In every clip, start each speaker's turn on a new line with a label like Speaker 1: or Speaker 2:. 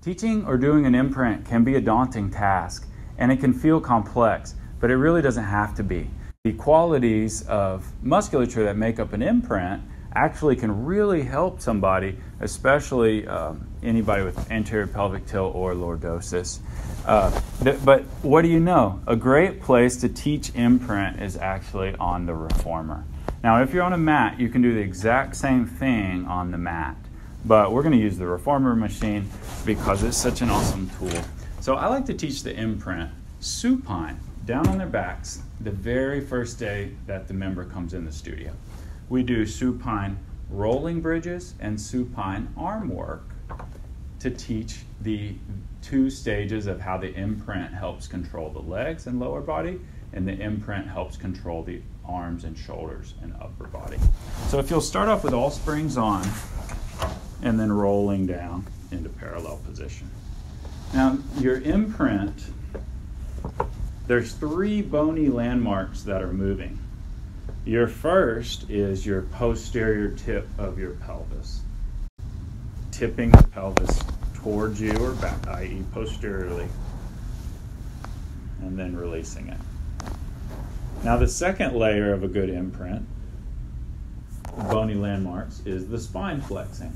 Speaker 1: Teaching or doing an imprint can be a daunting task, and it can feel complex, but it really doesn't have to be. The qualities of musculature that make up an imprint actually can really help somebody, especially anybody with anterior pelvic tilt or lordosis. But what do you know? A great place to teach imprint is actually on the reformer. Now, if you're on a mat, you can do the exact same thing on the mat. But we're going to use the reformer machine because it's such an awesome tool. So I like to teach the imprint supine, down on their backs, the very first day that the member comes in the studio. We do supine rolling bridges and supine arm work to teach the two stages of how the imprint helps control the legs and lower body, and the imprint helps control the arms and shoulders and upper body. So if you'll start off with all springs on, and then rolling down into parallel position. Now, your imprint, there's 3 bony landmarks that are moving. Your first is your posterior tip of your pelvis, tipping the pelvis towards you or back, i.e. posteriorly, and then releasing it. Now, the second layer of a good imprint, bony landmarks, is the spine flexing.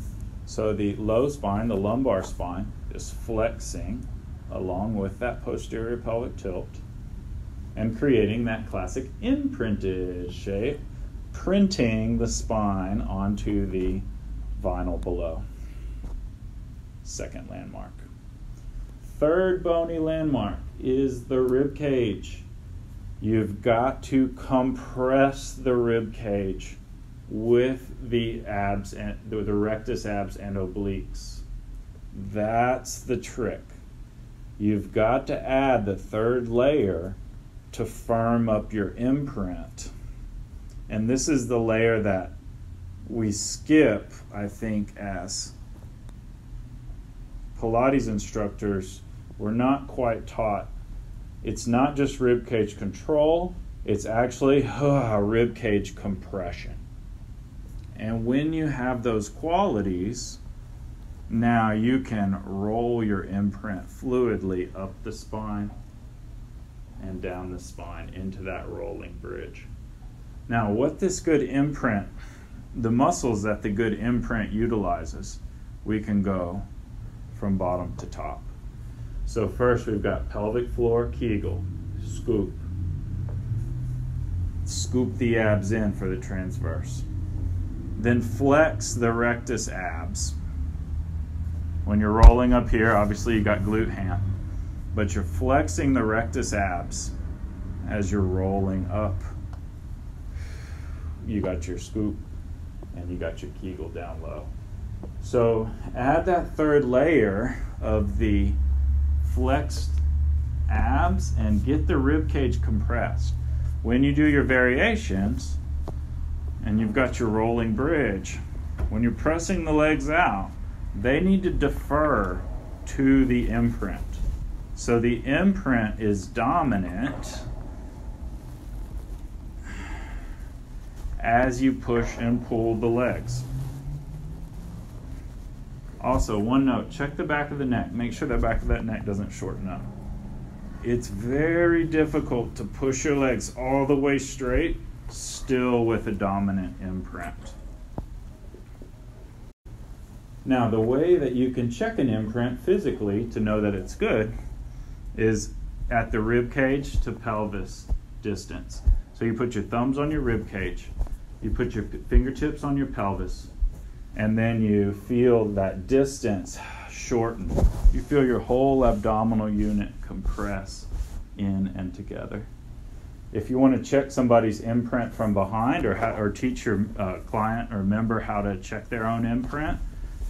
Speaker 1: So the low spine, the lumbar spine, is flexing along with that posterior pelvic tilt and creating that classic imprinted shape, printing the spine onto the vinyl below. Second landmark. Third bony landmark is the rib cage. You've got to compress the rib cage with the abs and the rectus abs and obliques. That's the trick. You've got to add the third layer to firm up your imprint. And this is the layer that we skip, I think, as Pilates instructors. We're not quite taught. It's not just rib cage control, it's actually rib cage compression. And when you have those qualities, now you can roll your imprint fluidly up the spine and down the spine into that rolling bridge. Now, what this good imprint, the muscles that the good imprint utilizes, we can go from bottom to top. So first we've got pelvic floor Kegel, scoop. Scoop the abs in for the transverse. Then flex the rectus abs. When you're rolling up here, obviously you got glute ham, but you're flexing the rectus abs as you're rolling up. You got your scoop and you got your Kegel down low. So add that third layer of the flexed abs and get the rib cage compressed. When you do your variations, and you've got your rolling bridge, when you're pressing the legs out, they need to defer to the imprint. So the imprint is dominant as you push and pull the legs. Also, one note, check the back of the neck. Make sure the back of that neck doesn't shorten up. It's very difficult to push your legs all the way straight still with a dominant imprint. Now, the way that you can check an imprint physically to know that it's good is at the rib cage to pelvis distance. So you put your thumbs on your rib cage, you put your fingertips on your pelvis, and then you feel that distance shorten. You feel your whole abdominal unit compress in and together. If you want to check somebody's imprint from behind, or teach your client or member how to check their own imprint,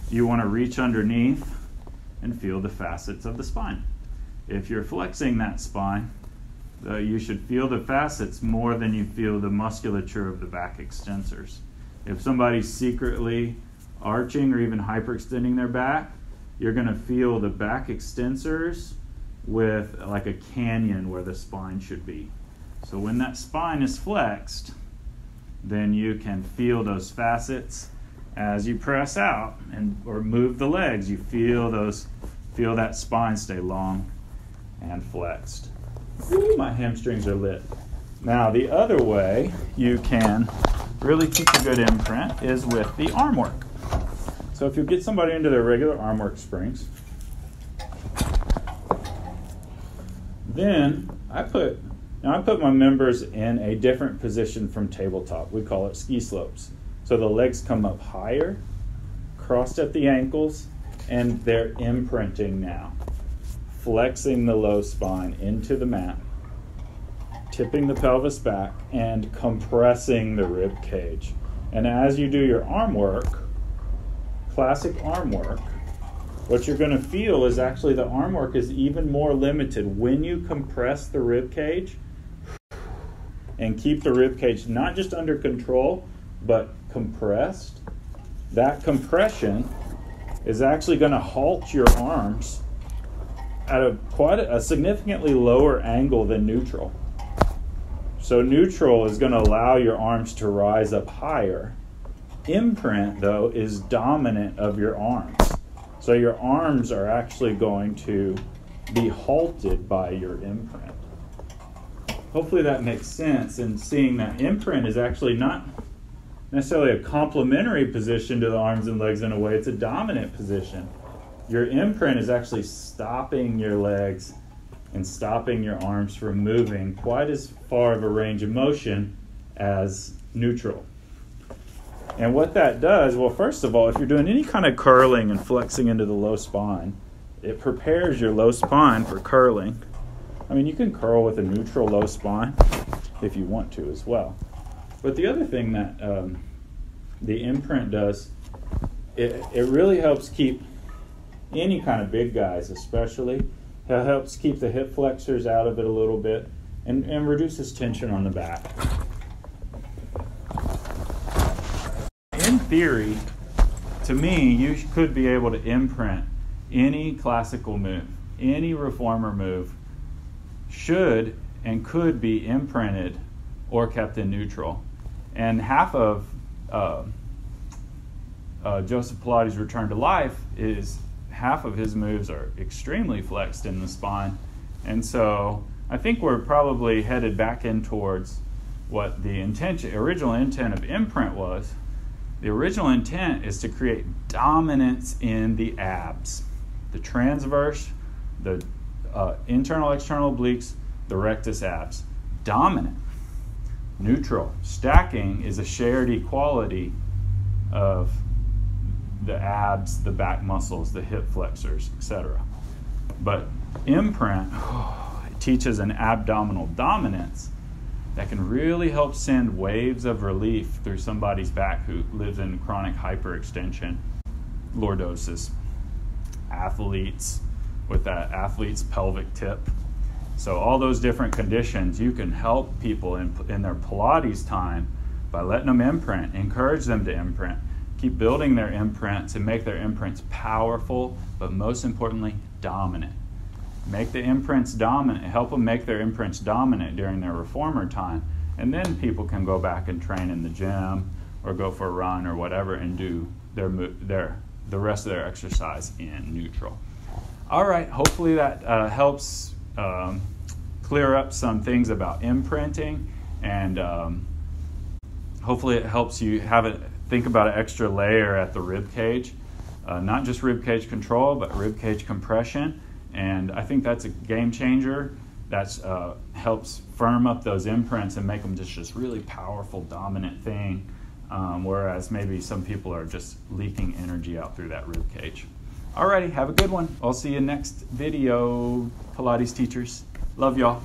Speaker 1: you want to reach underneath and feel the facets of the spine. If you're flexing that spine, you should feel the facets more than you feel the musculature of the back extensors. If somebody's secretly arching or even hyperextending their back, you're going to feel the back extensors with like a canyon where the spine should be. So when that spine is flexed, then you can feel those facets as you press out or move the legs. You feel those Feel that spine stay long and flexed. Ooh, my hamstrings are lit. Now, the other way you can really teach a good imprint is with the arm work. So if you get somebody into their regular arm work springs, then I put my members in a different position from tabletop. We call it ski slopes. So the legs come up higher, crossed at the ankles, and they're imprinting now. Flexing the low spine into the mat, tipping the pelvis back, and compressing the rib cage. And as you do your arm work, classic arm work, what you're going to feel is actually the arm work is even more limited. When you compress the rib cage and keep the rib cage not just under control, but compressed, that compression is actually going to halt your arms at quite a significantly lower angle than neutral. So neutral is going to allow your arms to rise up higher. Imprint, though, is dominant of your arms. So your arms are actually going to be halted by your imprint. Hopefully that makes sense, and seeing that imprint is actually not necessarily a complementary position to the arms and legs in a way, it's a dominant position. Your imprint is actually stopping your legs and stopping your arms from moving quite as far of a range of motion as neutral. And what that does, well, first of all, if you're doing any kind of curling and flexing into the low spine, it prepares your low spine for curling. I mean, you can curl with a neutral low spine if you want to as well. But the other thing that the imprint does, it really helps keep any kind of big guys especially, it helps keep the hip flexors out of it a little bit and reduces tension on the back. In theory, to me, you could be able to imprint any classical move, any reformer move should and could be imprinted or kept in neutral. And half of Joseph Pilates' Return to Life is half of his moves are extremely flexed in the spine. And so I think we're probably headed back in towards what the original intent of imprint was. The original intent is to create dominance in the abs, the transverse, the internal external obliques, the rectus abs. Dominant. Neutral. Stacking is a shared equality of the abs, the back muscles, the hip flexors, etc. But imprint it teaches an abdominal dominance that can really help send waves of relief through somebody's back who lives in chronic hyperextension, lordosis, athletes with that athlete's pelvic tip. So all those different conditions, you can help people in their Pilates time by letting them imprint, encourage them to imprint, keep building their imprints and make their imprints powerful, but most importantly, dominant. Make the imprints dominant, help them make their imprints dominant during their reformer time, and then people can go back and train in the gym or go for a run or whatever and do the rest of their exercise in neutral. All right, hopefully that helps clear up some things about imprinting, and hopefully it helps you think about an extra layer at the rib cage, not just rib cage control, but rib cage compression. And I think that's a game changer. That helps firm up those imprints and make them just really powerful, dominant thing. Whereas maybe some people are just leaking energy out through that rib cage. Alrighty, have a good one. I'll see you next video, Pilates teachers. Love y'all.